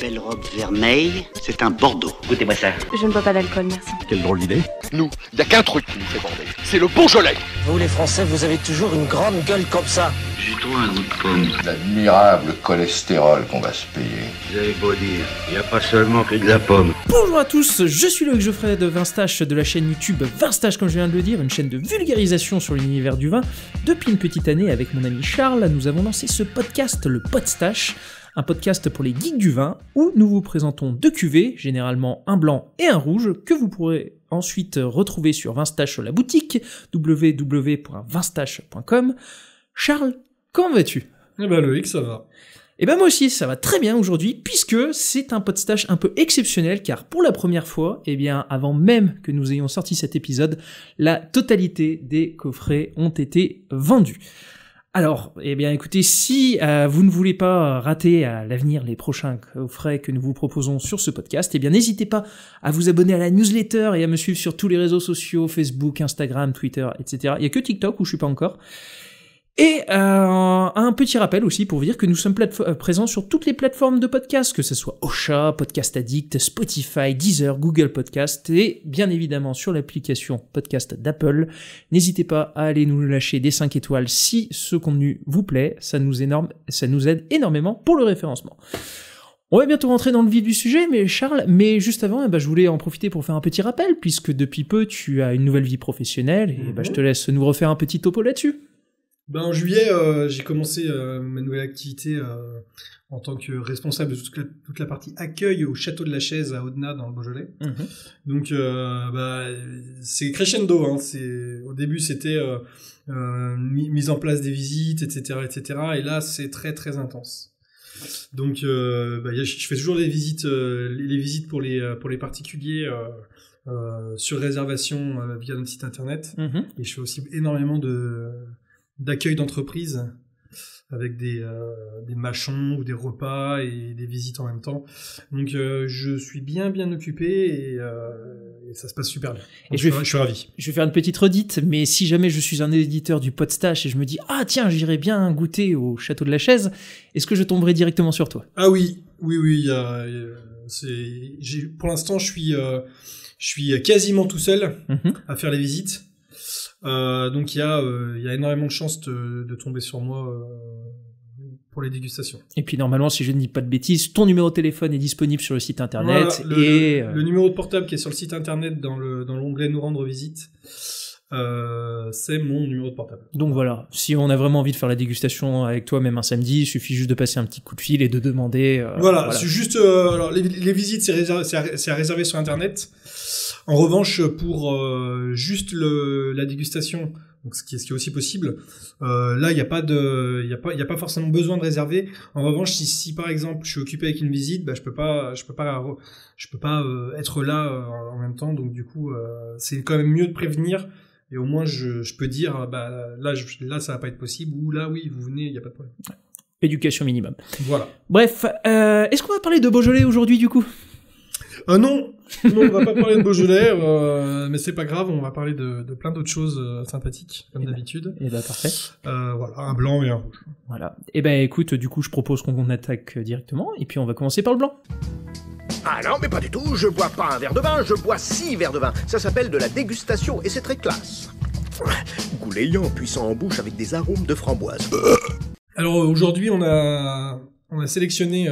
belle robe vermeille, c'est un Bordeaux. Goûtez-moi ça. Je ne bois pas d'alcool, merci. Quelle drôle d'idée. Nous, il n'y a qu'un truc qui nous fait bander. C'est le Beaujolais. Vous les Français, vous avez toujours une grande gueule comme ça. J'ai trop un goût de pomme. L'admirable cholestérol qu'on va se payer. Vous avez beau dire, il n'y a pas seulement que de la pomme. Bonjour à tous, je suis Loïc Geoffrey de Vinstache de la chaîne YouTube Vinstache comme je viens de le dire, une chaîne de vulgarisation sur l'univers du vin. Depuis une petite année avec mon ami Charles, nous avons lancé ce podcast, le Podstache, un podcast pour les geeks du vin, où nous vous présentons deux cuvées, généralement un blanc et un rouge, que vous pourrez ensuite retrouver sur Vinstache la boutique, www.vinstache.com. Charles, comment vas-tu ? Eh ben Loïc, ça va. Et ben moi aussi, ça va très bien aujourd'hui, puisque c'est un Podstache un peu exceptionnel, car pour la première fois, eh bien, avant même que nous ayons sorti cet épisode, la totalité des coffrets ont été vendus. Alors, eh bien, écoutez, si vous ne voulez pas rater à l'avenir les prochains coffrets que nous vous proposons sur ce podcast, eh bien, n'hésitez pas à vous abonner à la newsletter et à me suivre sur tous les réseaux sociaux, Facebook, Instagram, Twitter, etc. Il y a que TikTok où je suis pas encore. Et un petit rappel aussi pour vous dire que nous sommes présents sur toutes les plateformes de podcast, que ce soit Ocha, Podcast Addict, Spotify, Deezer, Google Podcast et bien évidemment sur l'application podcast d'Apple. N'hésitez pas à aller nous lâcher des 5 étoiles si ce contenu vous plaît, ça nous aide énormément pour le référencement. On va bientôt rentrer dans le vif du sujet, mais Charles, juste avant, je voulais en profiter pour faire un petit rappel, puisque depuis peu tu as une nouvelle vie professionnelle, et je te laisse nous refaire un petit topo là-dessus. En juillet, j'ai commencé ma nouvelle activité en tant que responsable de toute la partie accueil au Château de la Chaise à Audenat dans le Beaujolais. Donc, c'est crescendo. Au début, c'était mise en place des visites, etc., etc. Et là, c'est très très intense. Donc, je fais toujours les visites pour les particuliers. Sur réservation via notre site internet. Et je fais aussi énormément d'accueil d'entreprise avec des mâchons ou des repas et des visites en même temps. Donc je suis bien occupé et ça se passe super bien. Donc, je suis ravi. Je vais faire une petite redite, mais si jamais je suis un éditeur du Podstache et je me dis « Ah tiens, j'irais bien goûter au Château de la Chaise », est-ce que je tomberai directement sur toi ? Ah oui. Pour l'instant, je suis quasiment tout seul à faire les visites. Donc il y a énormément de chances de tomber sur moi pour les dégustations. Et puis normalement, si je ne dis pas de bêtises, ton numéro de téléphone est disponible sur le site internet. Voilà, le numéro de portable qui est sur le site internet dans l'onglet nous rendre visite, c'est mon numéro de portable. Donc voilà, si on a vraiment envie de faire la dégustation avec toi même un samedi, il suffit juste de passer un petit coup de fil et de demander. Voilà. C'est juste alors les visites c'est à réserver sur internet. En revanche, pour juste la dégustation, donc ce qui est aussi possible, là il y a pas forcément besoin de réserver. En revanche, si par exemple je suis occupé avec une visite, je peux pas être là en même temps. Donc du coup, c'est quand même mieux de prévenir. Et au moins je peux dire là ça va pas être possible, ou là oui vous venez, il y a pas de problème. Éducation minimum. Voilà. Bref, est-ce qu'on va parler de Beaujolais aujourd'hui du coup ? Non, on va pas parler de Beaujolais, mais c'est pas grave, on va parler de plein d'autres choses sympathiques, comme d'habitude. Et parfait. Voilà, un blanc et un rouge. Voilà. Et écoute, du coup, je propose qu'on attaque directement, et puis on va commencer par le blanc. Ah non, mais pas du tout, je bois pas un verre de vin, je bois 6 verres de vin. Ça s'appelle de la dégustation, et c'est très classe. Goût layant, puissant en bouche, avec des arômes de framboise. Alors aujourd'hui, on a sélectionné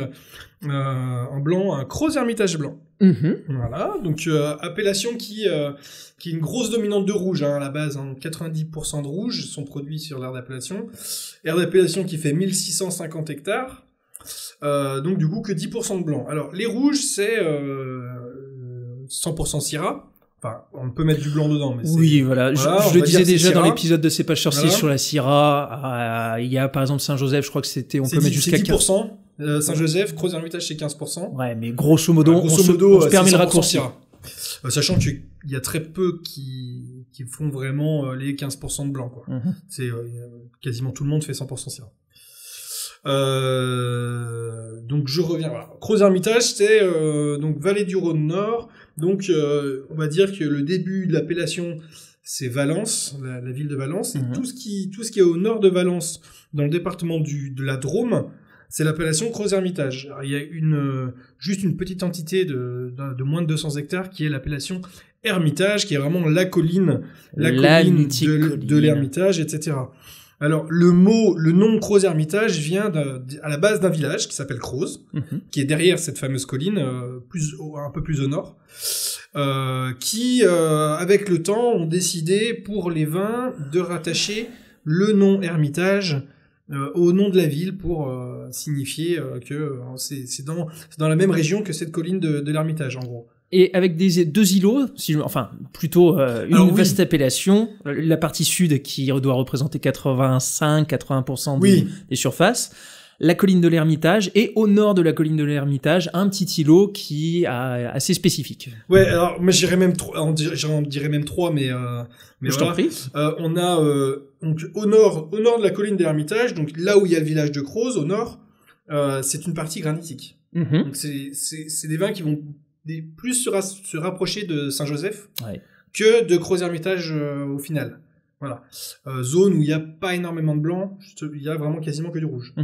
en blanc un Crozes Hermitage blanc. Voilà, donc appellation qui est une grosse dominante de rouge à la base, 90% de rouge sont produits sur l'aire d'appellation. Aire d'appellation qui fait 1650 hectares, donc du coup que 10% de blanc. Alors les rouges c'est 100% Syrah. Enfin, on peut mettre du blanc dedans, mais oui, voilà. Je le disais déjà dans l'épisode de Cépage sorcier sur la Syrah. Il y a par exemple Saint-Joseph, je crois que on peut mettre jusqu'à 10%. Saint-Joseph, Crozes Hermitage c'est 15%. Ouais, mais grosso modo, on se permet le raccourci. Sachant qu'il y a très peu qui font vraiment les 15% de blanc, quoi. C'est quasiment tout le monde fait 100% Syrah. Donc je reviens. Voilà. Crozes Hermitage, c'est donc vallée du Rhône Nord. Donc on va dire que le début de l'appellation c'est Valence, la ville de Valence, et tout ce qui est au nord de Valence, dans le département de la Drôme, c'est l'appellation Crozes-Hermitage. Alors, il y a juste une petite entité de moins de 200 hectares qui est l'appellation Hermitage, qui est vraiment la colline de l'Hermitage, etc. Alors, le nom Crozes-Hermitage vient à la base d'un village qui s'appelle Crozes, qui est derrière cette fameuse colline, un peu plus au nord, qui, avec le temps, ont décidé, pour les vins, de rattacher le nom Hermitage au nom de la ville pour signifier que c'est dans la même région que cette colline de l'Hermitage, en gros. Et avec deux îlots, plutôt une vaste appellation, la partie sud qui doit représenter 85-80% des surfaces, la colline de l'Hermitage, et au nord de la colline de l'Hermitage, un petit îlot qui est assez spécifique. Ouais, alors moi j'en dirais même trois, mais je t'en prie. On a donc au nord de la colline de l'Hermitage, donc là où il y a le village de Crozes, au nord, c'est une partie granitique. Donc c'est des vins qui vont plus se rapprocher de Saint-Joseph que de Crozes-Hermitage au final. Voilà. Zone où il n'y a pas énormément de blanc, il y a vraiment quasiment que du rouge.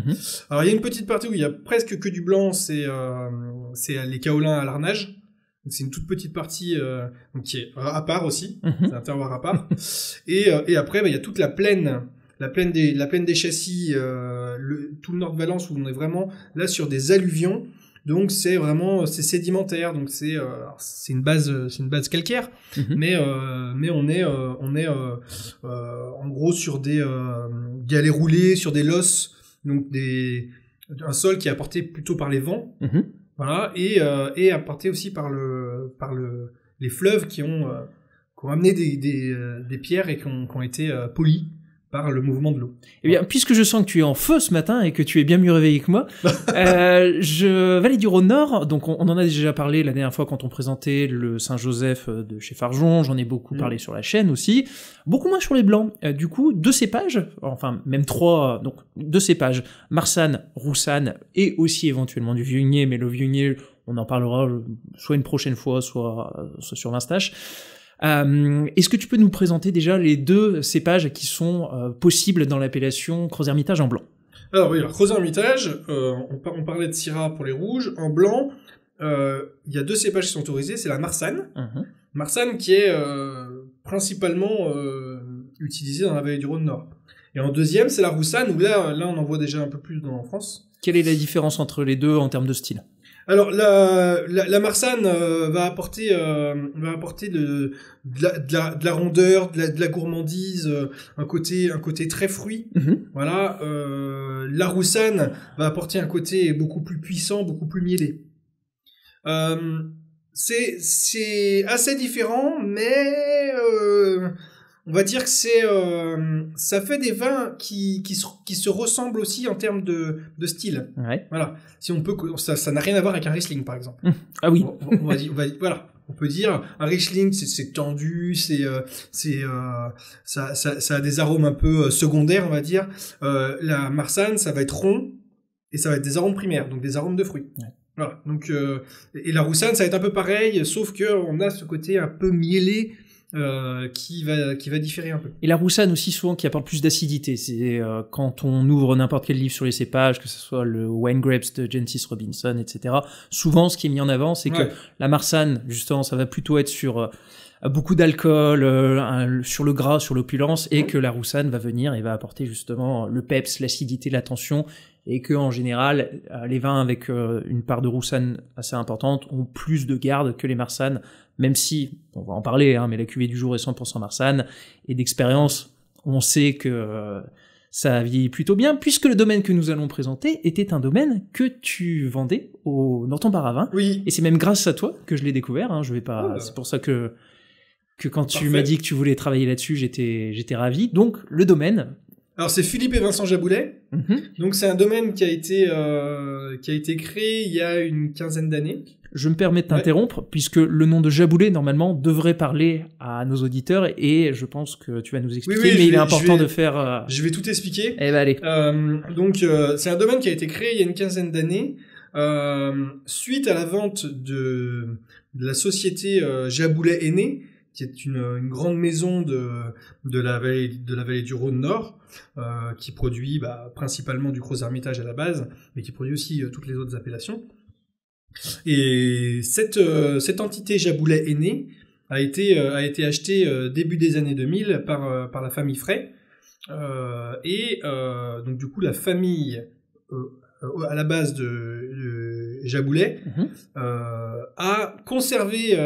Alors il y a une petite partie où il y a presque que du blanc, c'est les Kaolins à Larnage. Donc c'est une toute petite partie donc qui est à part aussi, c'est un terroir à part. Et après il y a toute la plaine des Châssis, tout le nord de Valence où on est vraiment là sur des alluvions. Donc c'est sédimentaire, donc c'est une base calcaire, mais on est en gros sur des galets roulés, sur des losses, donc un sol qui est apporté plutôt par les vents, voilà, et apporté aussi par les fleuves qui ont amené des pierres et qui ont été polies par le mouvement de l'eau. Eh bien, puisque je sens que tu es en feu ce matin et que tu es bien mieux réveillé que moi, je vais aller dire au nord. Donc, on en a déjà parlé la dernière fois quand on présentait le Saint-Joseph de chez Farjon. J'en ai beaucoup parlé sur la chaîne aussi. Beaucoup moins sur les blancs. Du coup, 2 cépages, enfin, même 3, donc 2 cépages. Marsanne, Roussanne et aussi éventuellement du Viognier, mais le Viognier, on en parlera soit une prochaine fois, soit sur l'Instache. Est-ce que tu peux nous présenter déjà les 2 cépages qui sont possibles dans l'appellation Crozes-Hermitage en blanc? Alors oui, Crozes-Hermitage, on parlait de Syrah pour les rouges. En blanc, il y a 2 cépages qui sont autorisés, c'est la Marsanne. Marsanne qui est principalement utilisée dans la vallée du Rhône-Nord. Et en deuxième, c'est la Roussanne, où là on en voit déjà un peu plus en France. Quelle est la différence entre les deux en termes de style? Alors la Marsanne va apporter de la rondeur, de la gourmandise, un côté très fruit. Voilà. La Roussanne va apporter un côté beaucoup plus puissant, beaucoup plus mielé. C'est assez différent, mais on va dire que ça fait des vins qui se ressemblent aussi en termes de style. Ouais. Voilà. Si on peut, ça n'a rien à voir avec un Riesling, par exemple. Ah oui. On va dire, voilà. On peut dire, un Riesling, c'est tendu, ça a des arômes un peu secondaires, on va dire. La Marsanne, ça va être rond, et ça va être des arômes primaires, donc des arômes de fruits. Ouais. Voilà. Donc, et la Roussanne, ça va être un peu pareil, sauf que on a ce côté un peu mielé, qui va différer un peu. Et la Roussanne aussi souvent qui apporte plus d'acidité. C'est quand on ouvre n'importe quel livre sur les cépages, que ce soit le Wine Grapes de Gentis Robinson, etc. Souvent, ce qui est mis en avant, c'est que la Marsanne, justement, ça va plutôt être sur beaucoup d'alcool, sur le gras, sur l'opulence, et que la Roussanne va venir et va apporter justement le peps, l'acidité, la tension, et que en général, les vins avec une part de Roussanne assez importante ont plus de garde que les Marsannes, même si, on va en parler, mais la cuvée du jour est 100% Marsanne, et d'expérience, on sait que ça vieillit plutôt bien, puisque le domaine que nous allons présenter était un domaine que tu vendais dans ton bar à vin. Oui. Et c'est même grâce à toi que je l'ai découvert, je vais pas, c'est pour ça que quand tu m'as dit que tu voulais travailler là-dessus, j'étais ravi. Donc, le domaine. Alors, c'est Philippe et Vincent Jaboulet. Donc, c'est un domaine qui a été créé il y a une quinzaine d'années. Je me permets de t'interrompre, puisque le nom de Jaboulet, normalement, devrait parler à nos auditeurs, et je pense que tu vas nous expliquer, mais il est important de faire... Je vais tout expliquer. Eh ben, allez. Donc, c'est un domaine qui a été créé il y a une quinzaine d'années, suite à la vente de la société Jaboulet Aîné, qui est une grande maison de la vallée du Rhône Nord, qui produit principalement du Gros Hermitage à la base, mais qui produit aussi toutes les autres appellations. Et cette entité Jaboulet aîné a été achetée début des années 2000 par la famille Frey. Donc du coup la famille à la base de Jaboulet a conservé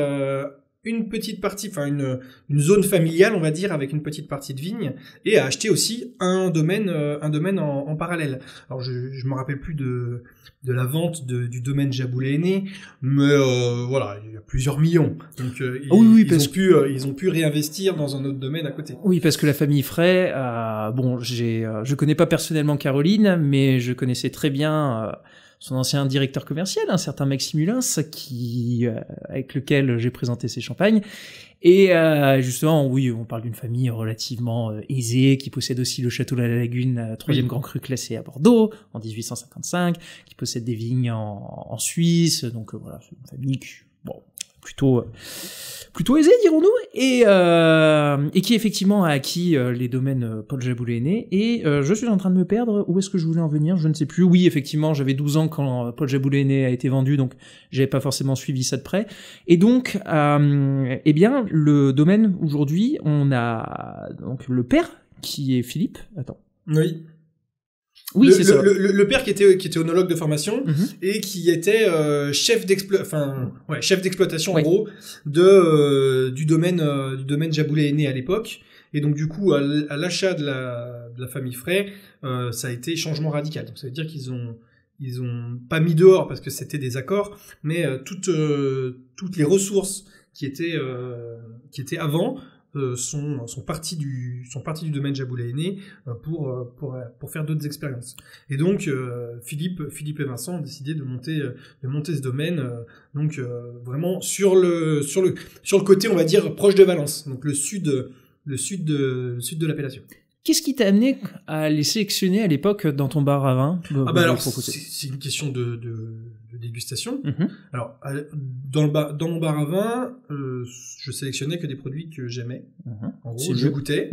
une petite partie, enfin une zone familiale, on va dire, avec une petite partie de vigne, et a acheté aussi un domaine en parallèle. Alors je me rappelle plus de la vente du domaine Jaboulet aîné, mais voilà, il y a plusieurs millions. Donc ils ont pu réinvestir dans un autre domaine à côté. Oui, parce que la famille Frey, je connais pas personnellement Caroline, mais je connaissais très bien son ancien directeur commercial, un certain Maxime Hulins, avec lequel j'ai présenté ses champagnes. Et justement, oui, on parle d'une famille relativement aisée, qui possède aussi le château de la Lagune, troisième grand cru classé à Bordeaux, en 1855, qui possède des vignes en Suisse. Donc voilà, c'est une famille qui, plutôt aisée, dirons-nous, et qui effectivement a acquis les domaines Paul Jaboulet aîné. Et je suis en train de me perdre. Où est-ce que je voulais en venir? Je ne sais plus. Oui, effectivement, j'avais 12 ans quand Paul Jaboulet aîné a été vendu, donc j'avais pas forcément suivi ça de près. Et donc, eh bien, le domaine aujourd'hui, on a donc le père qui est Philippe. Attends. Oui. Oui, c'est ça. Le père qui était onologue de formation et qui était chef d'exploitation en gros du domaine Jaboulet aîné à l'époque. Et donc du coup à l'achat de la famille Frey, ça a été changement radical. Donc ça veut dire qu'ils ont pas mis dehors parce que c'était des accords, mais toutes les ressources qui étaient avant sont partis du domaine Jaboulet aîné pour faire d'autres expériences. Et donc Philippe et Vincent ont décidé de monter ce domaine vraiment sur le côté, on va dire, proche de Valence, donc le sud de l'appellation. Qu'est-ce qui t'a amené à les sélectionner à l'époque dans ton bar à vin? Alors c'est une question de dégustation. Alors dans mon bar à vin, je sélectionnais que des produits que j'aimais. En gros, je goûtais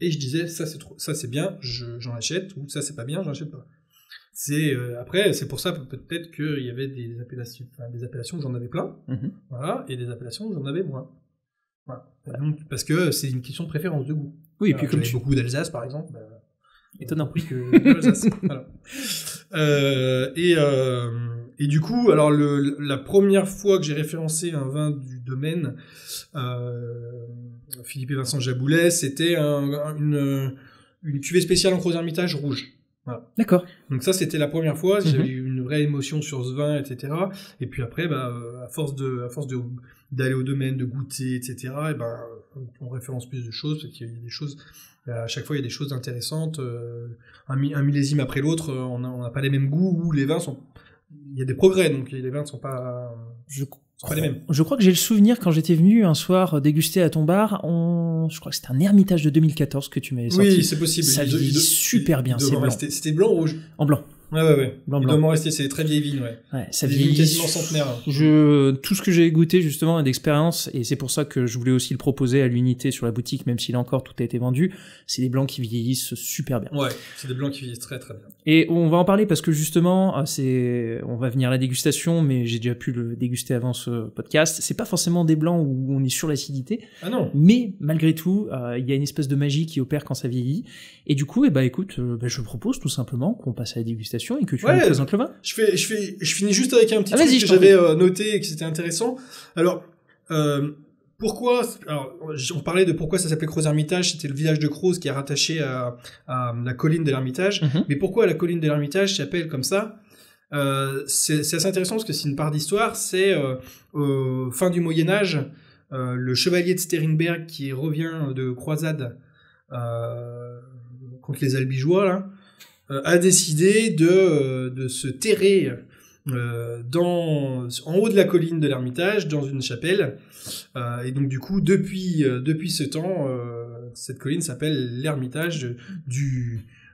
et je disais ça c'est bien, j'en achète, ou ça c'est pas bien, j'en achète pas. Après c'est pour ça peut-être qu'il y avait des appellations où j'en avais plein, voilà, et des appellations où j'en avais moins. Voilà. Donc, parce que c'est une question de préférence de goût. Oui, et puis comme j'avais beaucoup d'Alsace par exemple. Étonnant. Plus que l'Alsace. Voilà. Et du coup, alors la première fois que j'ai référencé un vin du domaine Philippe et Vincent Jaboulet, c'était une cuvée spéciale en Gros Hermitage rouge. Voilà. D'accord. Donc ça, c'était la première fois. J'avais eu une vraie émotion sur ce vin, etc. Et puis après, à force d'aller au domaine, de goûter, etc. On référence plus de choses, parce qu'il y a des choses. À chaque fois, il y a des choses intéressantes. Un millésime après l'autre, on n'a pas les mêmes goûts, ou les vins sont. Il y a des progrès, donc les vins ne sont pas. Pas les mêmes. Je crois que j'ai le souvenir quand j'étais venu un soir déguster à ton bar, je crois que c'était un Hermitage de 2014 que tu m'avais sorti. Oui, c'est possible. Ça vieillit super bien, c'est blanc. C'était blanc ou rouge? En blanc. Ouais. Blanc. Il doit m'en rester, c'est des très vieilles vignes, ouais. Ouais, ça des vieillit vignes quasiment centenaires. Tout ce que j'ai goûté justement et d'expérience, et c'est pour ça que je voulais aussi le proposer à l'unité sur la boutique, même si là encore tout a été vendu, c'est des blancs qui vieillissent super bien. Ouais, c'est des blancs qui vieillissent très très bien. Et on va en parler parce que justement, on va venir à la dégustation, mais j'ai déjà pu le déguster avant ce podcast. C'est pas forcément des blancs où on est sur l'acidité. Ah non. Mais malgré tout, il y a une espèce de magie qui opère quand ça vieillit. Et du coup, écoute, je propose tout simplement qu'on passe à la dégustation et que tu nous présentes le vin. Je finis juste avec un petit truc que j'avais noté et que c'était intéressant. Alors, pourquoi, on parlait de pourquoi ça s'appelait Gros Hermitage, c'était le village de Croz qui est rattaché à la colline de l'Hermitage. Mais pourquoi la colline de l'Hermitage s'appelle comme ça? C'est assez intéressant parce que c'est une part d'histoire, c'est fin du Moyen-Âge, le chevalier de Sterenberg qui revient de croisade contre les Albigeois, là, a décidé de se terrer en haut de la colline de l'Hermitage, dans une chapelle. Et donc du coup, depuis ce temps, cette colline s'appelle l'Hermitage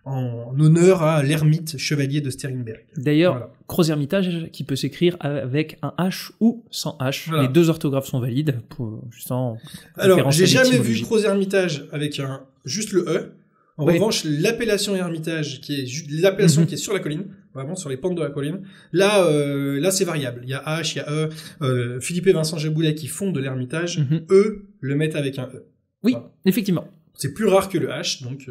en honneur à l'ermite chevalier de Sternberg. D'ailleurs, Voilà. Gros-Hermitage qui peut s'écrire avec un H ou sans H. Voilà. Les deux orthographes sont valides pour justement. Alors, référence à j'ai jamais vu l'étymologie. Gros-Hermitage avec juste le E. En Oui. revanche, l'appellation Hermitage, qui est l'appellation qui est sur la colline, vraiment sur les pentes de la colline, là c'est variable. Il y a H, il y a E. Philippe et Vincent Jaboulet qui font de l'Hermitage, eux le mettent avec un E. Oui, Voilà. effectivement. C'est plus rare que le H, donc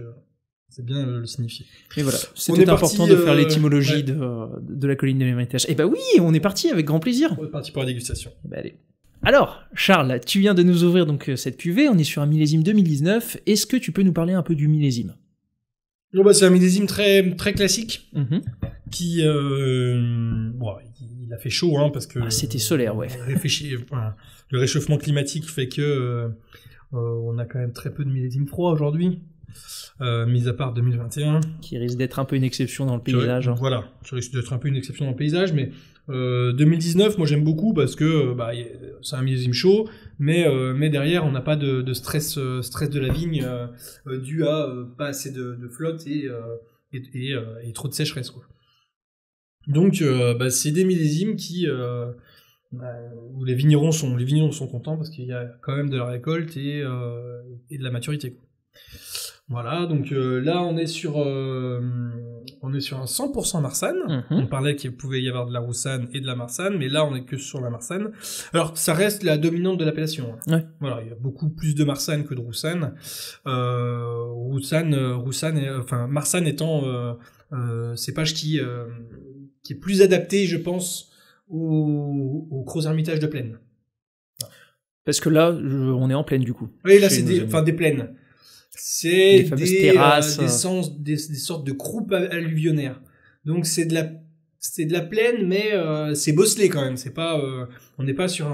c'est bien le signifier. Mais voilà, On c'était est important parti, de faire l'étymologie ouais. de la colline de l'Hermitage. Eh ben oui, on est parti avec grand plaisir. On est parti pour la dégustation. Eh ben, allez. Alors, Charles, tu viens de nous ouvrir donc cette cuvée, on est sur un millésime 2019. Est-ce que tu peux nous parler un peu du millésime? Bon, bah, c'est un millésime très, très classique, Mhm. qui, bon, il a fait chaud, hein, parce que... Ah, c'était solaire, ouais. Le réchauffement climatique fait que, on a quand même très peu de millésimes froids aujourd'hui, mis à part 2021. Qui risque d'être un peu une exception dans le paysage. Hein. Voilà, ça risque d'être un peu une exception dans le paysage, mais 2019, moi j'aime beaucoup parce que c'est un millésime chaud, mais derrière on n'a pas de stress de la vigne dû à pas assez de flotte et trop de sécheresse, quoi. Donc c'est des millésimes qui où les vignerons sont contents parce qu'il y a quand même de la récolte et de la maturité, quoi. Voilà, donc là on est sur un 100% Marsanne. On parlait qu'il pouvait y avoir de la Roussanne et de la Marsanne, mais là on est que sur la Marsanne. Alors ça reste la dominante de l'appellation. Hein. Ouais. Voilà, il y a beaucoup plus de Marsanne que de Roussanne. Marsanne étant cépage qui est plus adapté, je pense, au Gros-Hermitage de plaine. Parce que là, on est en plaine du coup. Oui, là c'est des plaines. C'est fameuses terrasses. des sortes de croupes alluvionnaires. Donc c'est de la plaine, mais c'est bosselé quand même. C'est pas, on n'est pas sur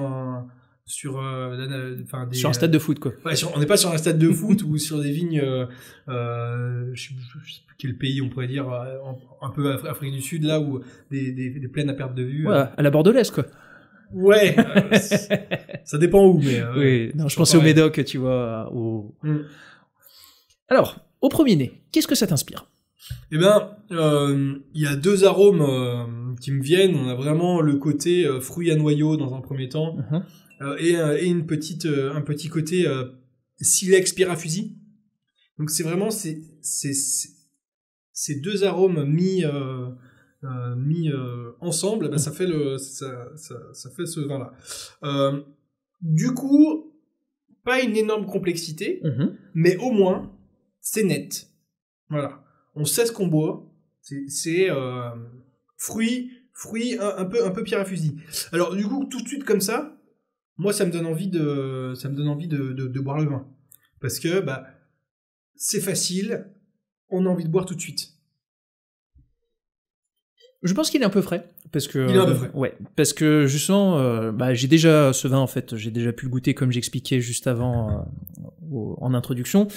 sur un stade de foot, quoi. Ouais, on n'est pas sur un stade de foot ou sur des vignes. Je sais plus quel pays on pourrait dire, un peu Afrique du Sud, là où des plaines à perte de vue. Ouais, à la bordelaise, quoi. Ouais, ça dépend où, mais. Oui, non, je pensais au Médoc, tu vois. Alors, au premier nez, qu'est-ce que ça t'inspire? Eh ben, il y a deux arômes qui me viennent. On a vraiment le côté fruits à noyaux dans un premier temps, et un petit côté silex pyrafusi. Donc c'est vraiment ces deux arômes mis ensemble, ça fait ce vin-là. Du coup, pas une énorme complexité, mais au moins c'est net. Voilà. On sait ce qu'on boit. C'est fruits un peu pierre à fusil. Alors du coup, tout de suite comme ça, moi ça me donne envie de boire le vin. Parce que c'est facile, on a envie de boire tout de suite. Je pense qu'il est un peu frais. Parce que, il est un peu frais. Ouais, parce que justement, j'ai déjà ce vin, en fait, j'ai déjà pu le goûter comme j'expliquais juste avant en introduction.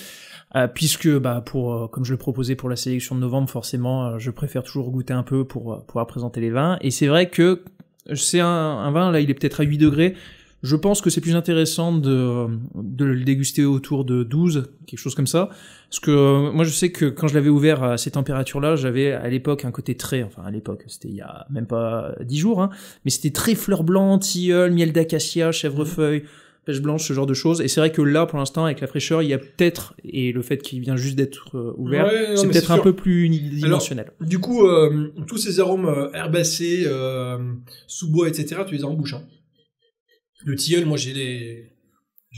Puisque comme je le proposais pour la sélection de novembre, forcément je préfère toujours goûter un peu pour pouvoir présenter les vins, et c'est vrai que c'est un vin, là il est peut-être à 8 degrés, je pense que c'est plus intéressant de le déguster autour de 12, quelque chose comme ça, parce que moi je sais que quand je l'avais ouvert à ces températures-là, j'avais à l'époque un côté à l'époque, c'était il y a même pas 10 jours, hein, mais c'était très fleur blanc, tilleul, miel d'acacia, chèvrefeuille, pêche blanche, ce genre de choses. Et c'est vrai que là, pour l'instant, avec la fraîcheur, il y a peut-être, et le fait qu'il vient juste d'être ouvert, c'est peut-être un peu plus unidimensionnel. Alors, du coup, tous ces arômes herbacés, sous-bois, etc., tu les as en bouche. Hein. Le tilleul, moi, j'ai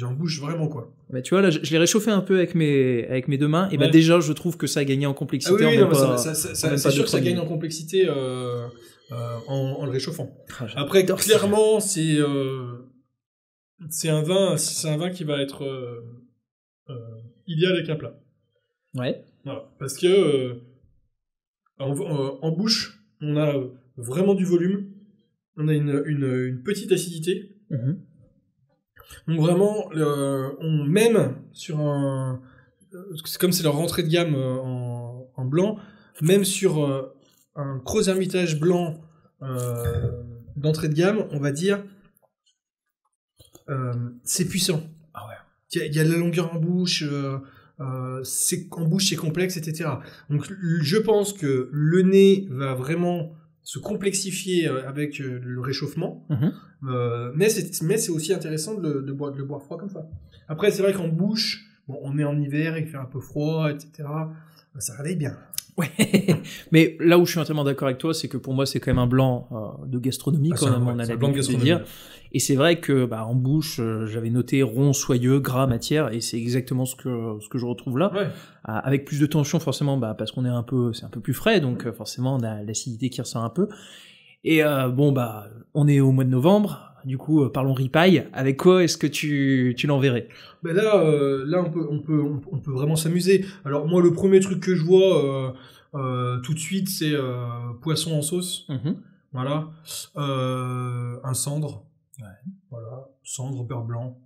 en bouche vraiment, quoi. Bah, tu vois, là, je l'ai réchauffé un peu avec mes deux mains, et déjà, je trouve que ça a gagné en complexité. C'est sûr que ça gagne en complexité en le réchauffant. Après, clairement, c'est un vin qui va être idéal avec un plat. Ouais. Voilà. Parce que en bouche, on a vraiment du volume. On a une petite acidité. Donc vraiment, même sur comme c'est leur rentrée de gamme en blanc, même sur un Gros-Hermitage blanc d'entrée de gamme, on va dire. C'est puissant. Ah ouais. Il y a de la longueur en bouche, en bouche c'est complexe, etc. Donc je pense que le nez va vraiment se complexifier avec le réchauffement, mais c'est aussi intéressant de le boire froid comme ça. Après c'est vrai qu'en bouche, bon, on est en hiver, il fait un peu froid, etc. Ça réveille bien. Ouais, mais là où je suis entièrement d'accord avec toi, c'est que pour moi c'est quand même un blanc de gastronomie, quand même, on a l'habitude de dire. Et c'est vrai que en bouche, j'avais noté rond, soyeux, gras, matière, et c'est exactement ce que je retrouve là, avec plus de tension forcément, parce qu'on est c'est un peu plus frais, donc forcément on a l'acidité qui ressort un peu. Et on est au mois de novembre, du coup parlons ripaille. Avec quoi est-ce que tu l'enverrais? Là on peut vraiment s'amuser. Alors moi le premier truc que je vois tout de suite c'est poisson en sauce. Voilà, un cendre. Voilà, cendre, beurre blanc.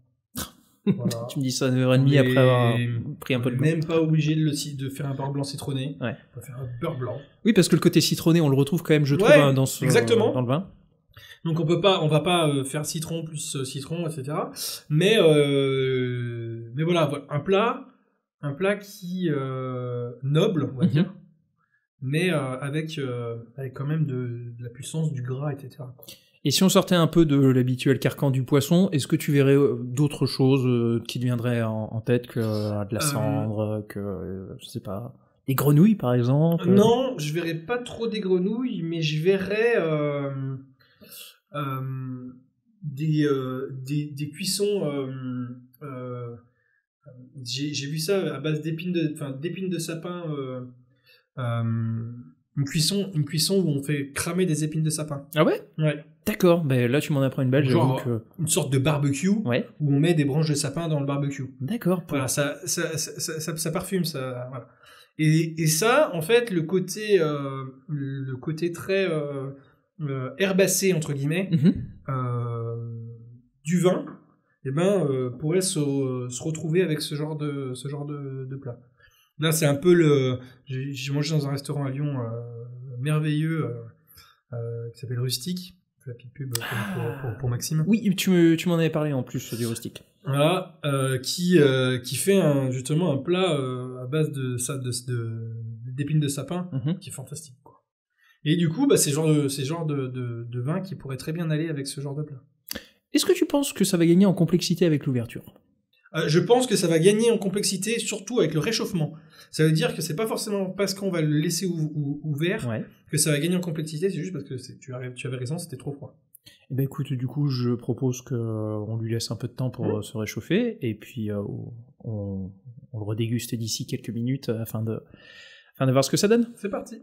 Voilà. Tu me dis ça à 9h30 après avoir pris un peu de blanc. Même pas obligé de faire un beurre blanc citronné. Ouais. On peut faire un beurre blanc. Oui, parce que le côté citronné, on le retrouve quand même, je trouve, dans le vin. Donc on va pas faire citron plus citron, etc. Mais voilà, un plat qui noble, on va dire, mais avec quand même de la puissance, du gras, etc. Et si on sortait un peu de l'habituel carcan du poisson, est-ce que tu verrais d'autres choses qui te viendraient en tête que de la cendre, que je sais pas, des grenouilles par exemple? Non, je verrais pas trop des grenouilles, mais je verrais des cuissons. J'ai vu ça à base d'épines de sapin. Une cuisson où on fait cramer des épines de sapin. Ah ouais? Ouais. D'accord, là tu m'en apprends une belle, j'avoue que... Une sorte de barbecue où on met des branches de sapin dans le barbecue. D'accord. Voilà, ça parfume, ça... Voilà. Et ça, en fait, le côté très herbacé, entre guillemets, du vin, pourrait se retrouver avec ce genre de plat. Là, c'est un peu j'ai mangé dans un restaurant à Lyon merveilleux qui s'appelle Rustique. Je fais la petite pub pour Maxime. Oui, tu m'en avais parlé en plus du Rustique. Voilà, qui fait justement un plat à base d'épines de sapin qui est fantastique, quoi. Et du coup, c'est ce genre de vin qui pourrait très bien aller avec ce genre de plat. Est-ce que tu penses que ça va gagner en complexité avec l'ouverture? Je pense que ça va gagner en complexité, surtout avec le réchauffement. Ça veut dire que c'est pas forcément parce qu'on va le laisser ouvert que ça va gagner en complexité, c'est juste parce que tu avais raison, c'était trop froid. Eh ben écoute, du coup, je propose qu'on lui laisse un peu de temps pour se réchauffer, et puis on le redéguste d'ici quelques minutes afin de voir ce que ça donne. C'est parti.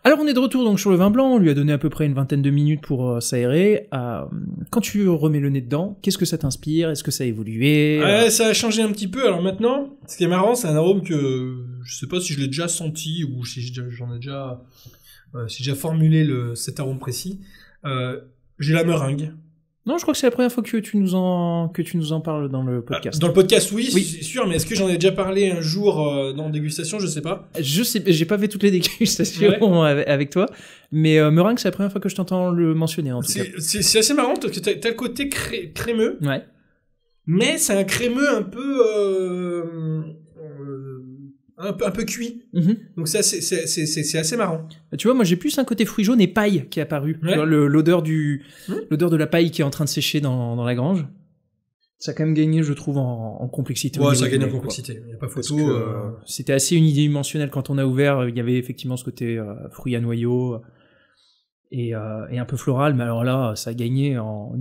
Alors on est de retour donc sur le vin blanc, on lui a donné à peu près une vingtaine de minutes pour s'aérer. Quand tu remets le nez dedans, qu'est-ce que ça t'inspire? Est-ce que ça a évolué? Ça a changé un petit peu. Alors maintenant, ce qui est marrant, c'est un arôme que je sais pas si je l'ai déjà senti ou si j'en ai déjà si j'ai déjà formulé cet arôme précis. J'ai la meringue. Non, je crois que c'est la première fois que tu nous en parles dans le podcast. Dans le podcast, oui, c'est sûr, mais est-ce que j'en ai déjà parlé un jour dans dégustation? Je sais pas. Je sais, j'ai pas fait toutes les dégustations avec toi, mais meringue, c'est la première fois que je t'entends le mentionner en tout cas. C'est assez marrant parce que t'as le côté crémeux. Ouais. Mais c'est un crémeux un peu un peu cuit. Donc ça c'est assez marrant. Tu vois, moi j'ai plus un côté fruit jaune et paille qui est apparu. Tu vois, l'odeur de la paille qui est en train de sécher dans la grange. Ça a quand même gagné, je trouve, en complexité. Ouais, ça a gagné en complexité. Il y a pas photo. C'était assez unidimensionnel quand on a ouvert. Il y avait effectivement ce côté fruit à noyau et un peu floral, mais alors là, ça a gagné en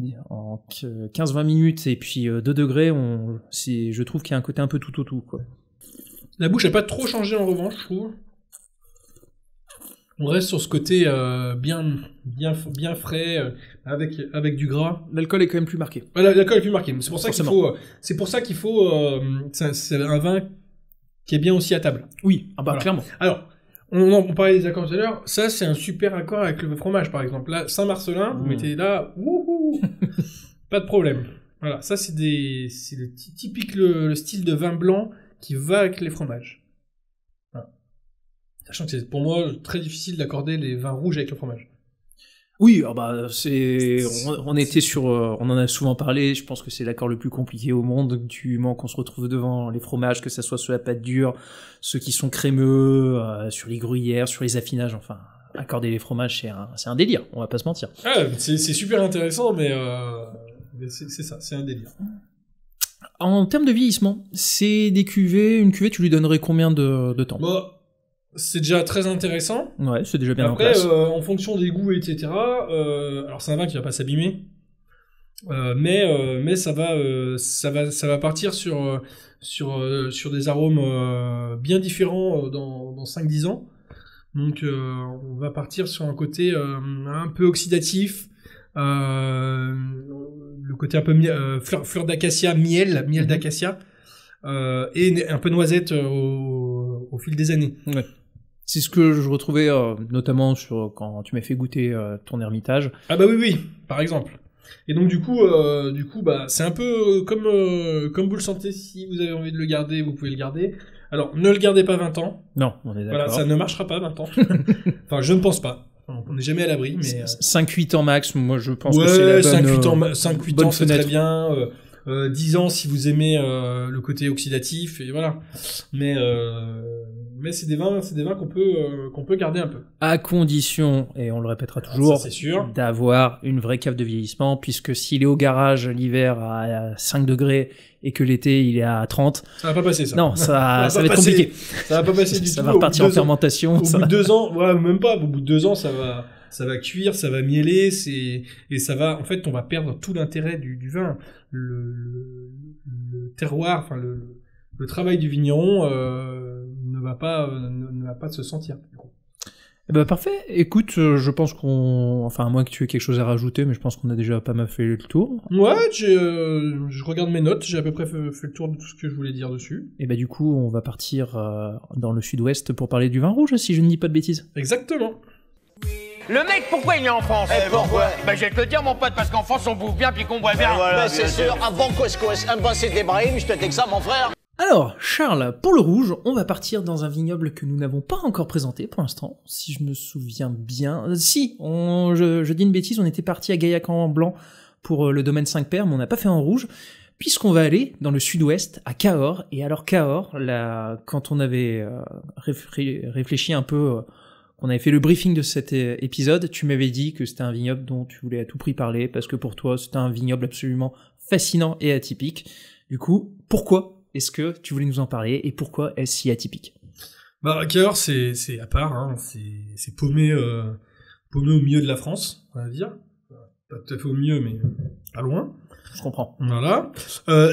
15-20 minutes et puis 2 degrés. Je trouve qu'il y a un côté un peu tout au tout, quoi. La bouche n'a pas trop changé en revanche, je trouve. On reste sur ce côté bien frais, avec du gras. L'alcool est quand même plus marqué. Voilà, l'alcool est plus marqué. C'est pour ça qu'il faut. C'est un vin qui est bien aussi à table. Oui, voilà. Clairement. Alors, on parlait des accords tout à l'heure. Ça, c'est un super accord avec le fromage, par exemple. Là, Saint-Marcelin, vous mettez là, wouhou, pas de problème. Voilà, ça c'est typique le style de vin blanc qui va avec les fromages. Voilà. Sachant que c'est pour moi très difficile d'accorder les vins rouges avec le fromage. Oui, on était sur, on en a souvent parlé. Je pense que c'est l'accord le plus compliqué au monde. Du moment qu'on se retrouve devant les fromages, que ça soit sur la pâte dure, ceux qui sont crémeux, sur les gruyères, sur les affinages. Enfin, accorder les fromages, c'est un délire. On va pas se mentir. Ah, c'est super intéressant, mais c'est ça, c'est un délire. En termes de vieillissement, c'est une cuvée, tu lui donnerais combien de temps? C'est déjà très intéressant. Ouais, c'est déjà bien Après, en place. en fonction des goûts, etc. Alors c'est un vin qui va pas s'abîmer, mais ça va partir sur des arômes bien différents dans 5-10 ans. Donc on va partir sur un côté un peu oxydatif, le côté un peu fleur d'acacia, miel d'acacia, et un peu noisette au fil des années. Ouais. C'est ce que je retrouvais notamment quand tu m'as fait goûter ton Hermitage. Ah bah oui, par exemple. Et donc du coup, c'est un peu comme vous le sentez. Si vous avez envie de le garder, vous pouvez le garder. Alors, ne le gardez pas 20 ans. Non, on est d'accord. Voilà, ça ne marchera pas 20 ans. Enfin, je ne pense pas. On n'est jamais à l'abri, mais 5-8 ans max, moi je pense que c'est la bonne 5-8 ans, c'est très bien. 10 ans si vous aimez le côté oxydatif, et voilà. Mais c'est des vins qu'on peut garder un peu. À condition, et on le répétera toujours, ça, c'est sûr, d'avoir une vraie cave de vieillissement, puisque s'il est au garage l'hiver à 5 degrés et que l'été il est à 30... Ça va pas passer, ça. Non, ça va être compliqué. Ça va pas passer du tout. Ça va repartir en fermentation. Au bout de 2 ans, ouais, même pas, au bout de 2 ans, ça va cuire, ça va mieler, et ça va, en fait, on va perdre tout l'intérêt du vin. Le terroir, enfin, le travail du vigneron, ne va pas se sentir, du coup. Eh ben, parfait. Écoute, je pense à moins que tu aies quelque chose à rajouter, mais je pense qu'on a déjà pas mal fait le tour. Ouais, je regarde mes notes, j'ai à peu près fait le tour de tout ce que je voulais dire dessus. Et ben, du coup, on va partir dans le sud-ouest pour parler du vin rouge, si je ne dis pas de bêtises. Exactement. Le mec, pourquoi il est en France? Pourquoi? Bah, je vais te le dire, mon pote, parce qu'en France, on bouffe bien puis qu'on boit bien. Voilà, c'est sûr, un bon couscous, un bon c'est d'Ibrahim, je te dis que ça, mon frère. Alors, Charles, pour le rouge, on va partir dans un vignoble que nous n'avons pas encore présenté pour l'instant, si je me souviens bien. Je dis une bêtise, on était parti à Gaillac en blanc pour le domaine 5 Pères, mais on n'a pas fait en rouge, puisqu'on va aller dans le sud-ouest, à Cahors. Et alors Cahors, quand on avait réfléchi un peu, qu'on avait fait le briefing de cet épisode, tu m'avais dit que c'était un vignoble dont tu voulais à tout prix parler, parce que pour toi, c'était un vignoble absolument fascinant et atypique. Du coup, pourquoi est-ce que tu voulais nous en parler, et pourquoi est-ce si atypique? Cahors, c'est à part, hein, c'est paumé au milieu de la France, on va dire. Pas tout à fait au milieu, mais pas loin. Je comprends. Voilà.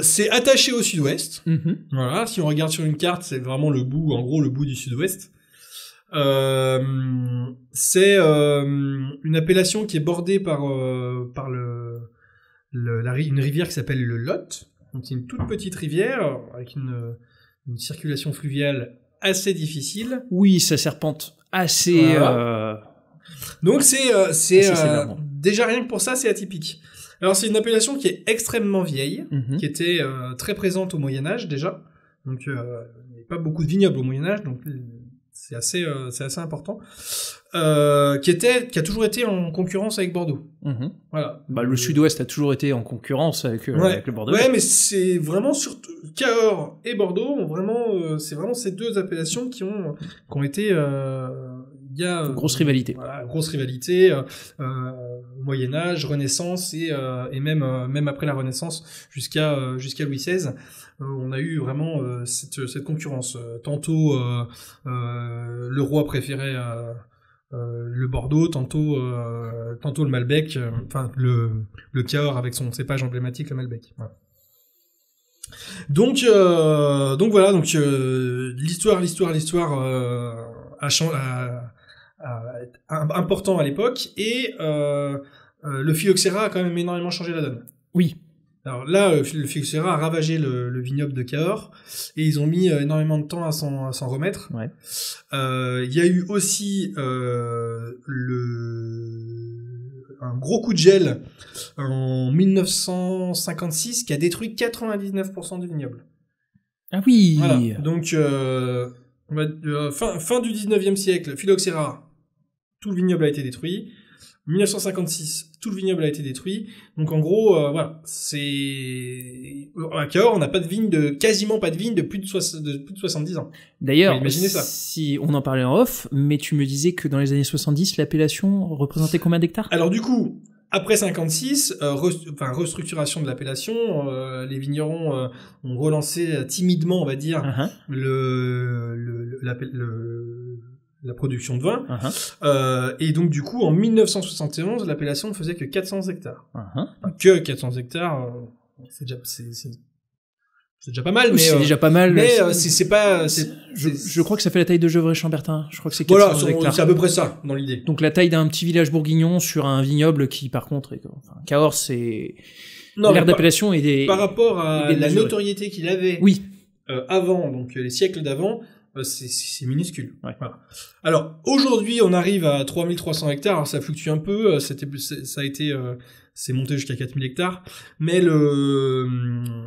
C'est attaché au sud-ouest. Mm-hmm. Voilà. Si on regarde sur une carte, c'est vraiment le bout du sud-ouest. C'est une appellation qui est bordée par une rivière qui s'appelle le Lot. Donc c'est une toute petite rivière avec une circulation fluviale assez difficile. Oui, ça serpente assez. Voilà. Donc c'est déjà rien que pour ça, c'est atypique. Alors c'est une appellation qui est extrêmement vieille, qui était très présente au Moyen Âge déjà. Donc il n'y avait pas beaucoup de vignobles au Moyen Âge, donc c'est assez important. Qui a toujours été en concurrence avec Bordeaux. Voilà. Le Sud-Ouest a toujours été en concurrence avec le Bordeaux. Ouais, mais c'est vraiment surtout Cahors et Bordeaux c'est vraiment ces deux appellations qui ont été grosse rivalité. Voilà, grosse rivalité au Moyen Âge, Renaissance et même après la Renaissance jusqu'à Louis XVI. On a eu vraiment cette concurrence. Tantôt le roi préférait le Bordeaux, tantôt le Malbec, le Cahors avec son cépage emblématique, le Malbec. Voilà. Donc voilà, l'histoire important à l'époque, et le phylloxéra a quand même énormément changé la donne. Oui. Alors là, le phylloxéra a ravagé le vignoble de Cahors, et ils ont mis énormément de temps à s'en remettre. Ouais. Il y a eu aussi un gros coup de gel en 1956 qui a détruit 99% du vignoble. Ah oui. Voilà. Donc fin du 19e siècle, phylloxéra, tout le vignoble a été détruit. 1956, tout le vignoble a été détruit. Donc en gros, voilà, c'est à Cahors, on n'a quasiment pas de vigne de plus de 70 ans. D'ailleurs, imaginez ça. Si on en parlait en off, mais tu me disais que dans les années 70, l'appellation représentait combien d'hectares? Alors du coup, après 56, restructuration de l'appellation, les vignerons ont relancé timidement, on va dire, la production de vin. Et donc, du coup, en 1971, l'appellation ne faisait que 400 hectares. Que 400 hectares, c'est déjà pas mal, mais c'est déjà pas mal. Mais c'est pas. Je crois que ça fait la taille de Gevrey-Chambertin. Je crois que c'est 400 hectares. C'est à peu près ça dans l'idée. Donc la taille d'un petit village bourguignon sur un vignoble qui, par contre, Cahors, c'est l'aire d'appellation et des. Par rapport à la notoriété qu'il avait. Oui. Avant, donc les siècles d'avant. C'est minuscule. Ouais. Voilà. Alors aujourd'hui, on arrive à 3300 hectares. Alors ça fluctue un peu. C'est monté jusqu'à 4000 hectares. Mais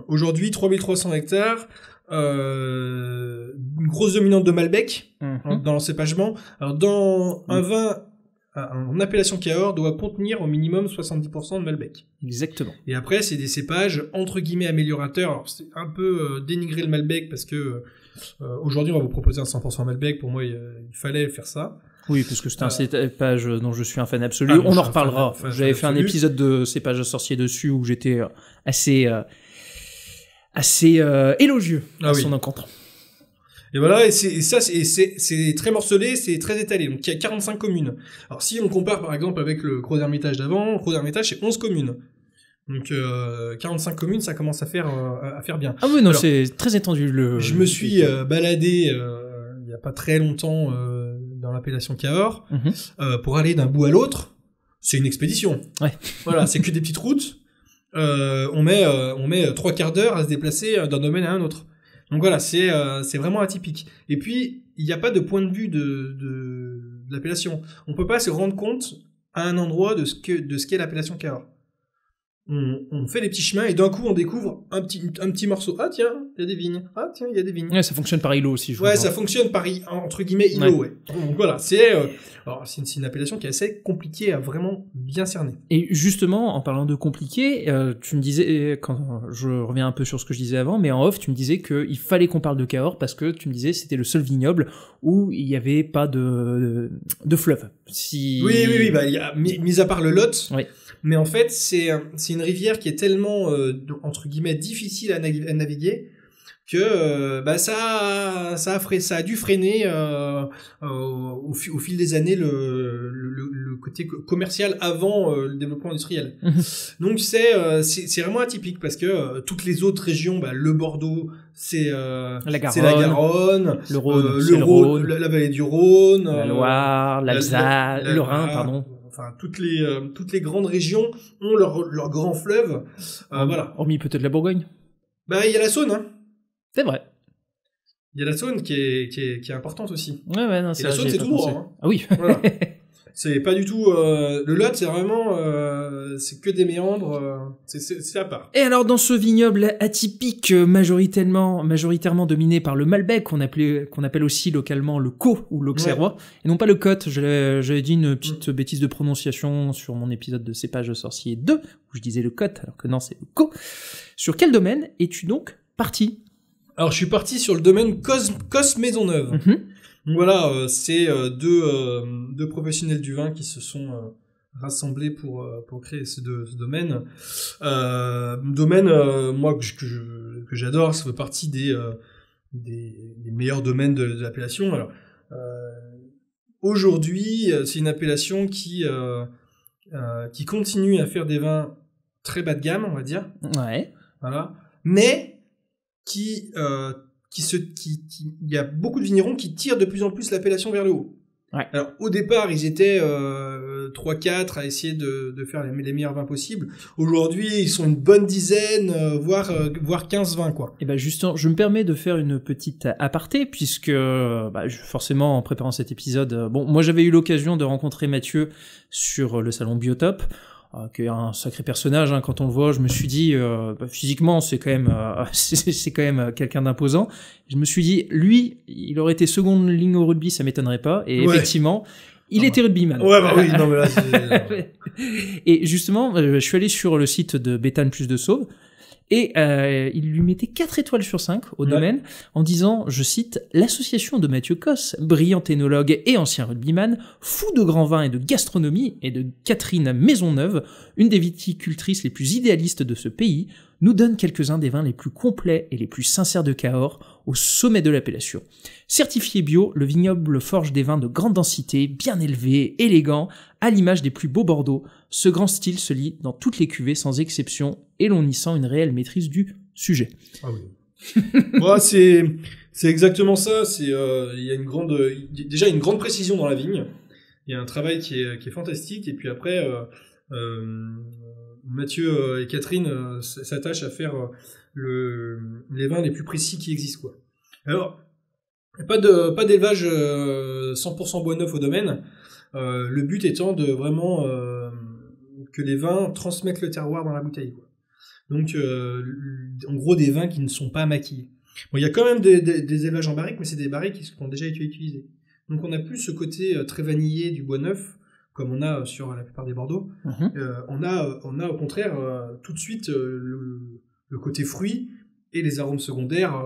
aujourd'hui, 3300 hectares. Une grosse dominante de Malbec dans l'encépagement. Alors dans un vin en appellation Cahors doit contenir au minimum 70% de Malbec. Exactement. Et après, c'est des cépages entre guillemets améliorateurs. Alors c'est un peu dénigrer le Malbec parce que aujourd'hui, on va vous proposer un 100% Malbec. Pour moi, il fallait faire ça. Oui, parce que c'est un cépage dont je suis un fan absolu. On en reparlera. J'avais fait un épisode de cépage sorcier dessus où j'étais assez élogieux à son encontre. Et voilà, c'est très morcelé, c'est très étalé. Donc il y a 45 communes. Alors si on compare par exemple avec le Gros Hermitage d'avant, Gros Hermitage c'est 11 communes. Donc 45 communes, ça commence à faire bien. Ah oui, non, alors, c'est très étendu. Je me suis baladé il y a pas très longtemps dans l'appellation Cahors pour aller d'un bout à l'autre. C'est une expédition. Ouais. Voilà, c'est que des petites routes. On met 3 quarts d'heure à se déplacer d'un domaine à un autre. Donc voilà, c'est vraiment atypique. Et puis il n'y a pas de point de vue de l'appellation. On peut pas se rendre compte à un endroit de ce qu'est l'appellation Cahors. On fait les petits chemins et d'un coup on découvre un petit morceau. Ah tiens, il y a des vignes. Ah tiens, il y a des vignes. Ouais, ça fonctionne par îlot aussi. Ça fonctionne par entre guillemets îlot. Ouais. Donc voilà, c'est une appellation qui est assez compliquée à vraiment bien cerner. Et justement, en parlant de compliqué, tu me disais, quand je reviens un peu sur ce que je disais avant, mais en off, tu me disais qu'il fallait qu'on parle de Cahors parce que tu me disais c'était le seul vignoble où il n'y avait pas de fleuve. Oui, bah il y a mis à part le Lot. Oui. Mais en fait, c'est une rivière qui est tellement entre guillemets difficile à naviguer que ça a dû freiner au fil des années le côté commercial avant le développement industriel. Donc c'est vraiment atypique parce que toutes les autres régions, le Bordeaux, c'est la Garonne, le Rhône, la vallée du Rhône, la Loire, l'Alsace, le Rhin, pardon. Enfin, toutes les grandes régions ont leur grand fleuve. Voilà. Hormis peut-être la Bourgogne. Il y a la Saône, hein. C'est vrai. Il y a la Saône qui est importante aussi. Ouais, non, et la Saône, c'est tout droit. Hein. Ah oui. Voilà. C'est pas du tout... le Lot, c'est vraiment... c'est que des méandres. C'est à part. Et alors, dans ce vignoble atypique, majoritairement dominé par le Malbec, qu'on appelle aussi localement le Caux ou l'Auxerrois, et non pas le Côte. J'avais dit une petite bêtise de prononciation sur mon épisode de Cépage sorcier 2, où je disais le Côte, alors que non, c'est le Caux. Sur quel domaine es-tu donc parti? Alors, je suis parti sur le domaine Cos Maisonneuve. Donc voilà, c'est deux professionnels du vin qui se sont rassemblés pour créer ce domaine. Moi que j'adore, ça fait partie des meilleurs domaines de l'appellation. Alors aujourd'hui, c'est une appellation qui continue à faire des vins très bas de gamme, on va dire. Ouais. Voilà, mais il y a beaucoup de vignerons qui tirent de plus en plus l'appellation vers le haut. Ouais. Alors, au départ, ils étaient 3-4 à essayer de faire les meilleurs vins possibles. Aujourd'hui, ils sont une bonne dizaine, voire 15-20, quoi. Et justement, je me permets de faire une petite aparté, puisque forcément, en préparant cet épisode, moi j'avais eu l'occasion de rencontrer Mathieu sur le salon Biotope, qui est un sacré personnage, hein. Quand on le voit, je me suis dit physiquement c'est quand même quelqu'un d'imposant. Je me suis dit lui, il aurait été seconde ligne au rugby, ça m'étonnerait pas. Et effectivement, Il était rugbyman. Ouais, bah oui, non, mais là, c'est... Et justement, je suis allé sur le site de Béthane plus de Sauve, et il lui mettait 4 étoiles sur 5 au domaine, en disant, je cite, « L'association de Mathieu Cosse, brillant énologue et ancien rugbyman, fou de grand vin et de gastronomie, et de Catherine Maisonneuve, une des viticultrices les plus idéalistes de ce pays, nous donne quelques-uns des vins les plus complets et les plus sincères de Cahors, au sommet de l'appellation. Certifié bio, le vignoble forge des vins de grande densité, bien élevés, élégants, à l'image des plus beaux Bordeaux. Ce grand style se lit dans toutes les cuvées sans exception, et l'on y sent une réelle maîtrise du sujet. » Ah oui. Ouais, c'est exactement ça. Il y a déjà une grande précision dans la vigne. Il y a un travail qui est fantastique, et puis après, Mathieu et Catherine s'attachent à faire les vins les plus précis qui existent, quoi. Alors, pas d'élevage 100% bois neuf au domaine. Le but étant de vraiment que les vins transmettent le terroir dans la bouteille, quoi. Donc, en gros, des vins qui ne sont pas maquillés. Bon, il y a quand même des élevages en barrique, mais c'est des barriques qui ont déjà été utilisées. Donc, on a plus ce côté très vanillé du bois neuf, comme on a sur la plupart des Bordeaux. On a au contraire tout de suite le côté fruit et les arômes secondaires,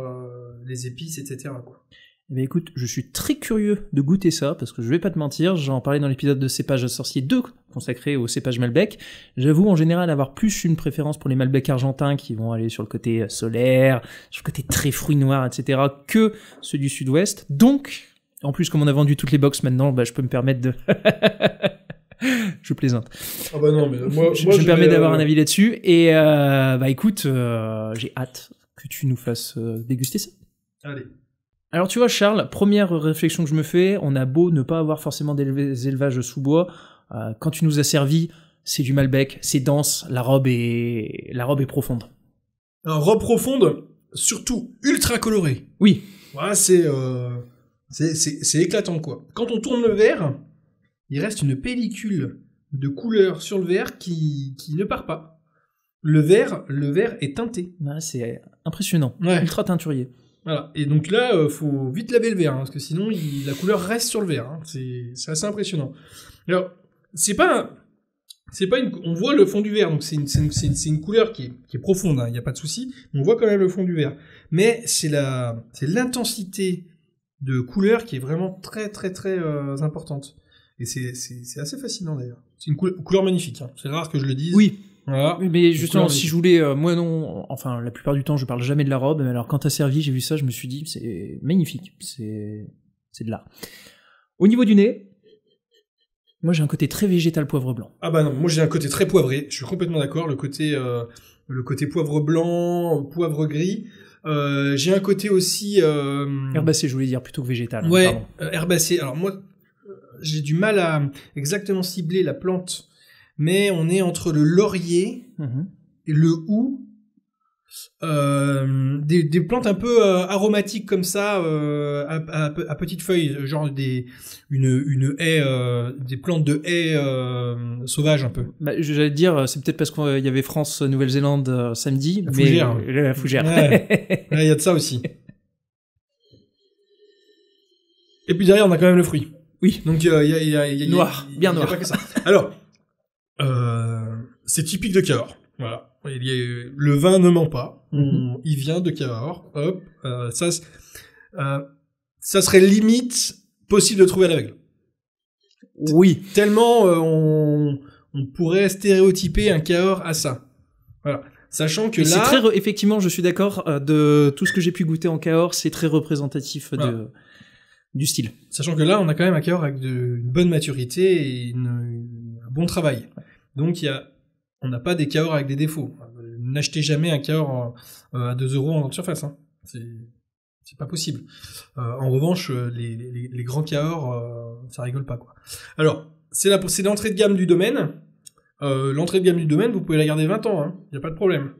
les épices, etc., quoi. Eh bien, écoute, je suis très curieux de goûter ça, parce que je vais pas te mentir, j'en parlais dans l'épisode de Cépage Sorcier 2, consacré au cépage Malbec. J'avoue, en général, avoir plus une préférence pour les Malbec argentins, qui vont aller sur le côté solaire, sur le côté très fruits noirs, etc., que ceux du sud-ouest. Donc, en plus, comme on a vendu toutes les box maintenant, bah, je peux me permettre de... Je plaisante. Ah bah non, mais moi je me permets d'avoir un avis là-dessus, et bah écoute, j'ai hâte que tu nous fasses déguster ça. Allez. Alors tu vois Charles, première réflexion que je me fais, on a beau ne pas avoir forcément des élevages sous bois, quand tu nous as servi, c'est du Malbec, c'est dense, la robe est profonde. Alors, robe profonde, surtout ultra colorée. Oui. Voilà, c'est éclatant, quoi. Quand on tourne le verre, il reste une pellicule de couleur sur le verre qui ne part pas. Le verre est teinté. Ouais, c'est impressionnant, ultra teinturier. Voilà. Et donc là, faut vite laver le verre, parce que sinon, la couleur reste sur le verre. Hein. C'est assez impressionnant. Alors, c'est pas on voit le fond du verre, donc c'est une couleur qui est profonde, hein, y a pas de souci. On voit quand même le fond du verre. Mais c'est l'intensité de couleur qui est vraiment très, très, très importante. Et c'est assez fascinant, d'ailleurs. C'est une couleur magnifique, hein. C'est rare que je le dise. Oui. Voilà. Mais justement, si je voulais, moi non, enfin la plupart du temps je parle jamais de la robe, mais alors quand t'as servi, j'ai vu ça, je me suis dit c'est magnifique, c'est de l'art. Au niveau du nez, moi j'ai un côté très végétal poivre blanc. Ah bah non, moi j'ai un côté très poivré, je suis complètement d'accord, le côté poivre blanc, poivre gris. J'ai un côté aussi herbacé, je voulais dire plutôt que végétal. Ouais, herbacé. Alors moi j'ai du mal à exactement cibler la plante. Mais on est entre le laurier et le houx, des plantes un peu aromatiques comme ça, à petites feuilles, genre une haie, des plantes de haie sauvages un peu. Bah, j'allais te dire, c'est peut-être parce qu'il y avait France-Nouvelle-Zélande samedi, la fougère. Mais la fougère. Ouais, il y a de ça aussi. Et puis derrière, on a quand même le fruit. Oui. Donc il y a noir, bien noir. Il y a pas que ça. Alors. C'est typique de Cahors. Voilà. Le vin ne ment pas. Il vient de Cahors. Hop. Ça serait limite possible de trouver à l'aveugle. Oui. Tellement on pourrait stéréotyper un Cahors à ça. Voilà. Sachant que là... effectivement, je suis d'accord, de tout ce que j'ai pu goûter en Cahors, c'est très représentatif du style. Sachant que là, on a quand même un Cahors avec une bonne maturité et un bon travail. Donc on n'a pas des Cahors avec des défauts. N'achetez jamais un Cahors à 2 € en grande surface. Hein. C'est pas possible. En revanche, les grands Cahors, ça rigole pas, quoi. Alors, c'est l'entrée de gamme du domaine. L'entrée de gamme du domaine, vous pouvez la garder 20 ans. Hein. Y a pas de problème.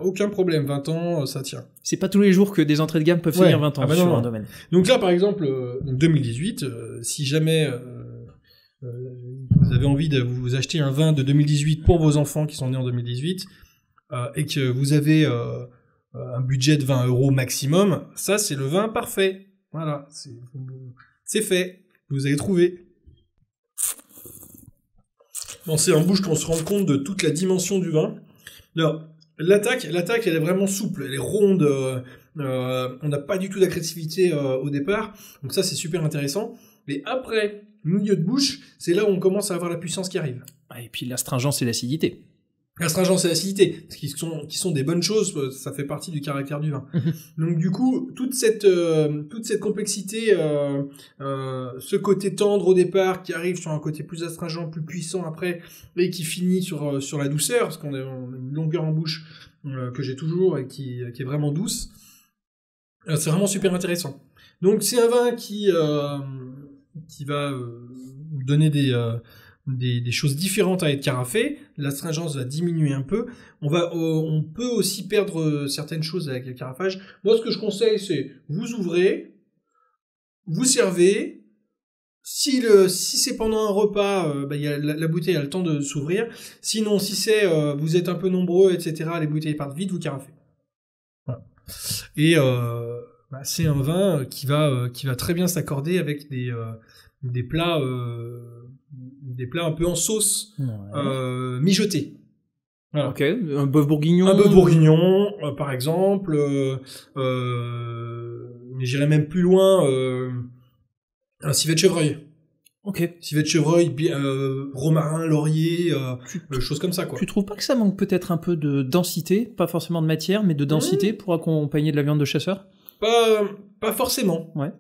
Aucun problème, 20 ans, ça tient. C'est pas tous les jours que des entrées de gamme peuvent tenir 20 ans sur un domaine. Donc là, par exemple, 2018, si jamais vous avez envie de vous acheter un vin de 2018 pour vos enfants qui sont nés en 2018, et que vous avez un budget de 20 € maximum, ça c'est le vin parfait. Voilà, c'est fait. Vous avez trouvé. Bon, c'est en bouche qu'on se rend compte de toute la dimension du vin. Alors, l'attaque, elle est vraiment souple, elle est ronde, on n'a pas du tout d'agressivité au départ, donc ça c'est super intéressant. Mais après, milieu de bouche, c'est là où on commence à avoir la puissance qui arrive. Et puis l'astringence et l'acidité. L'astringence et l'acidité, qui sont des bonnes choses, ça fait partie du caractère du vin. Donc du coup, toute cette complexité, ce côté tendre au départ, qui arrive sur un côté plus astringent, plus puissant après, et qui finit sur la douceur, parce qu'on a une longueur en bouche que j'ai toujours et qui est vraiment douce. C'est vraiment super intéressant. Donc c'est un vin qui va donner des choses différentes à être carafé. L'astringence va diminuer un peu. On peut aussi perdre certaines choses avec le carafage. Moi, ce que je conseille, c'est vous ouvrez, vous servez. Si c'est pendant un repas, la bouteille a le temps de s'ouvrir. Sinon, si vous êtes un peu nombreux, etc., les bouteilles partent vite, vous carafez. Voilà. Et c'est un vin qui va très bien s'accorder avec des plats un peu en sauce, mijotés. Voilà. Ok, un bœuf bourguignon. Un bœuf bourguignon, par exemple. Mais j'irais même plus loin. Un civet de chevreuil. Ok. Civet de chevreuil, romarin, laurier, choses comme ça, quoi. Tu trouves pas que ça manque peut-être un peu de densité, pas forcément de matière, mais de densité pour accompagner de la viande de chasseur? Pas forcément. Ouais.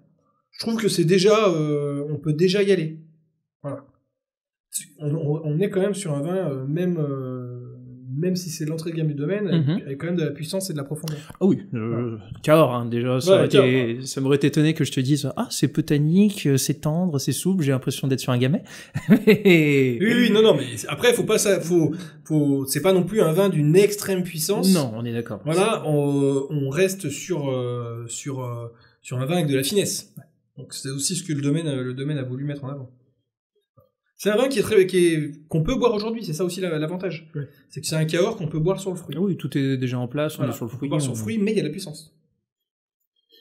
Je trouve que c'est déjà, on peut déjà y aller. Voilà. On est quand même sur un vin, même si c'est l'entrée de gamme du domaine, avec quand même de la puissance et de la profondeur. Ah oui, Cahors, hein, déjà, ça m'aurait étonné que je te dise, c'est peu tannique, c'est tendre, c'est souple, j'ai l'impression d'être sur un gamay. oui, non, mais après, faut pas ça, c'est pas non plus un vin d'une extrême puissance. Non, on est d'accord. Voilà, on reste sur un vin avec de la finesse. Donc c'est aussi ce que le domaine a voulu mettre en avant. C'est un vin qu'on peut boire aujourd'hui, c'est ça aussi l'avantage. Ouais. C'est que c'est un Cahors qu'on peut boire sur le fruit. Oui, tout est déjà en place, on est sur le fruit. On peut boire sur le fruit, mais il y a la puissance.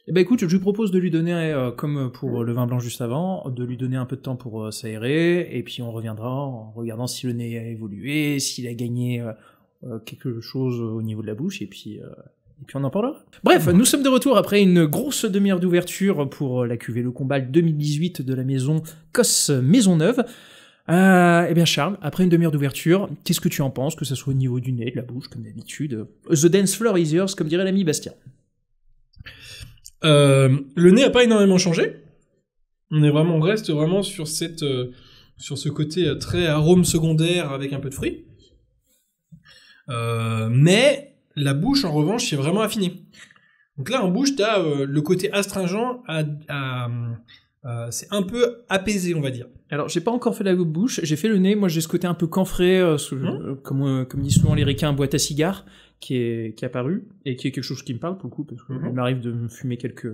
Eh ben écoute, je lui propose de lui donner, comme pour le vin blanc juste avant, de lui donner un peu de temps pour s'aérer, et puis on reviendra en regardant si le nez a évolué, s'il a gagné quelque chose au niveau de la bouche, et puis on en parlera. Bref, nous sommes de retour après une grosse demi-heure d'ouverture pour la cuvée Le Combat 2018 de la maison Cos Maisonneuve. Eh bien Charles, après une demi-heure d'ouverture, qu'est-ce que tu en penses, que ce soit au niveau du nez, de la bouche, comme d'habitude? The dance floor is yours, comme dirait l'ami Bastien. Le nez a pas énormément changé. On reste vraiment sur ce côté très arôme secondaire avec un peu de fruits. Mais la bouche, en revanche, c'est vraiment affiné. Donc là, en bouche, t'as le côté astringent, c'est un peu apaisé, on va dire. Alors, j'ai pas encore fait la bouche, j'ai fait le nez. Moi, j'ai ce côté un peu camphré, comme disent souvent les ricains, boîte à cigares, qui est apparu, et qui est quelque chose qui me parle pour le coup, parce que il m'arrive de me fumer quelques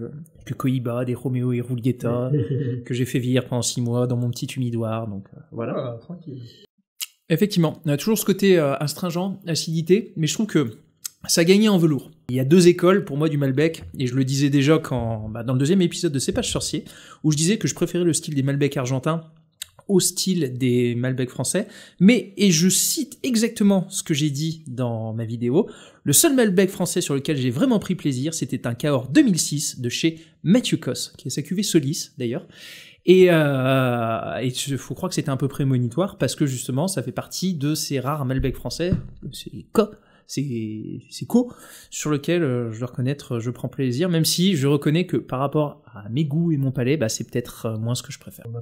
Cohiba, des Romeo et Julieta, que j'ai fait vieillir pendant 6 mois dans mon petit humidoir, donc voilà. Ah, tranquille. Effectivement, on a toujours ce côté astringent, acidité, mais je trouve que ça gagnait en velours. Il y a 2 écoles pour moi du Malbec, et je le disais déjà dans le deuxième épisode de Cépage Sorcier, où je disais que je préférais le style des Malbecs argentins au style des Malbecs français, et je cite exactement ce que j'ai dit dans ma vidéo, le seul Malbec français sur lequel j'ai vraiment pris plaisir, c'était un Cahors 2006 de chez Mathieu Cos, qui est sa cuvée Solis d'ailleurs, et il faut croire que c'était un peu prémonitoire, parce que justement ça fait partie de ces rares Malbecs français, c'est sur lequel, je dois reconnaître, je prends plaisir, même si je reconnais que par rapport à mes goûts et mon palais, c'est peut-être moins ce que je préfère. On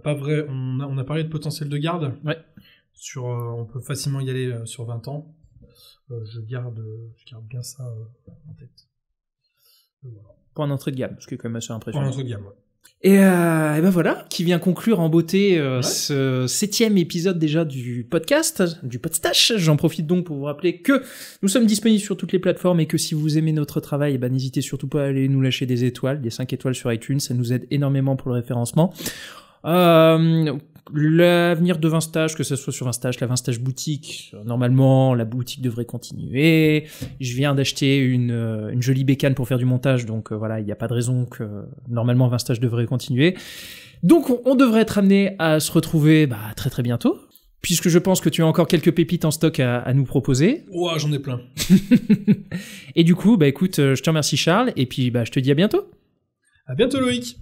a parlé de potentiel de garde. Ouais. On peut facilement y aller sur 20 ans. Je garde bien ça en tête. Voilà. Pour un entrée de gamme, ce qui est quand même assez impressionnant. Pour un entrée de gamme, ouais. Et ben voilà, qui vient conclure en beauté ce 7e épisode déjà du podcast, du Podstache. J'en profite donc pour vous rappeler que nous sommes disponibles sur toutes les plateformes et que si vous aimez notre travail, n'hésitez surtout pas à aller nous lâcher des étoiles, des 5 étoiles sur iTunes, ça nous aide énormément pour le référencement. l'avenir de Vinstage, que ce soit sur Vinstage, la Vinstage boutique, normalement la boutique devrait continuer. Je viens d'acheter une jolie bécane pour faire du montage, donc voilà, il n'y a pas de raison que normalement Vinstage devrait continuer. Donc on devrait être amené à se retrouver très très bientôt, puisque je pense que tu as encore quelques pépites en stock à nous proposer. Ouah, j'en ai plein. Et du coup, écoute, je te remercie Charles, et puis je te dis à bientôt. À bientôt Loïc.